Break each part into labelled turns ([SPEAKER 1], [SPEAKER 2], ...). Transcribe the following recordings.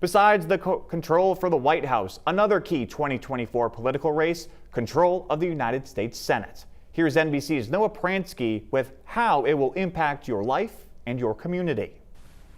[SPEAKER 1] Besides the control for the White House, another key 2024 political race, control of the United States Senate. Here's NBC's Noah Pransky with how it will impact your life and your community.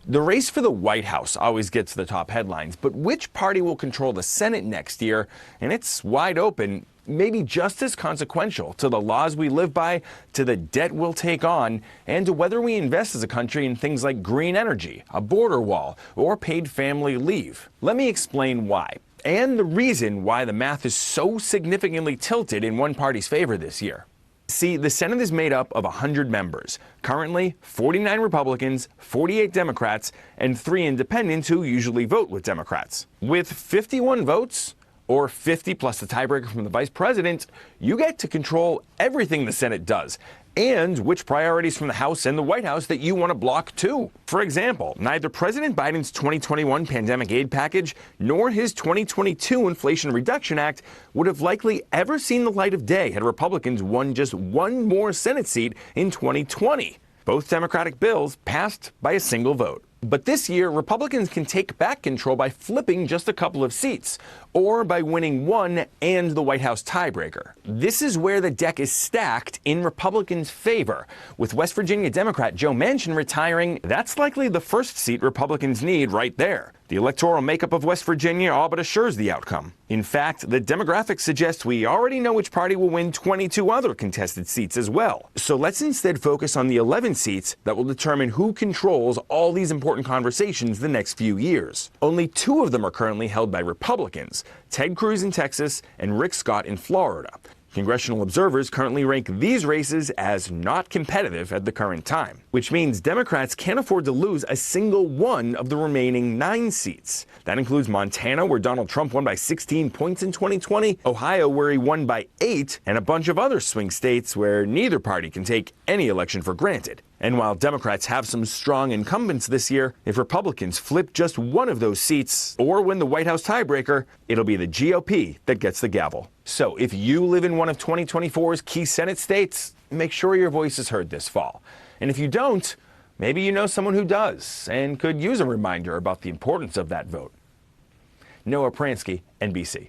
[SPEAKER 2] The race for the White House always gets the top headlines, but which party will control the Senate next year? And it's wide open, maybe just as consequential to the laws we live by, to the debt we'll take on, and to whether we invest as a country in things like green energy, a border wall, or paid family leave. Let me explain why, and the reason why the math is so significantly tilted in one party's favor this year. See, the Senate is made up of 100 members. Currently, 49 Republicans, 48 Democrats, and 3 independents who usually vote with Democrats. With 51 votes, or 50 plus the tiebreaker from the vice president, you get to control everything the Senate does, and which priorities from the House and the White House that you want to block too. For example, neither President Biden's 2021 pandemic aid package nor his 2022 Inflation Reduction Act would have likely ever seen the light of day had Republicans won just one more Senate seat in 2020. Both Democratic bills passed by a single vote. But this year, Republicans can take back control by flipping just a couple of seats, or by winning one and the White House tiebreaker. This is where the deck is stacked in Republicans' favor. With West Virginia Democrat Joe Manchin retiring, that's likely the first seat Republicans need right there. The electoral makeup of West Virginia all but assures the outcome. In fact, the demographics suggest we already know which party will win 22 other contested seats as well. So let's instead focus on the 11 seats that will determine who controls all these important conversations the next few years. Only 2 of them are currently held by Republicans, Ted Cruz in Texas and Rick Scott in Florida. Congressional observers currently rank these races as not competitive at the current time, which means Democrats can't afford to lose a single one of the remaining 9 seats. That includes Montana, where Donald Trump won by 16 points in 2020, Ohio, where he won by 8, and a bunch of other swing states where neither party can take any election for granted. And while Democrats have some strong incumbents this year, if Republicans flip just one of those seats or win the White House tiebreaker, it'll be the GOP that gets the gavel. So if you live in one of 2024's key Senate states, make sure your voice is heard this fall. And if you don't, maybe you know someone who does and could use a reminder about the importance of that vote. Noah Pransky, NBC.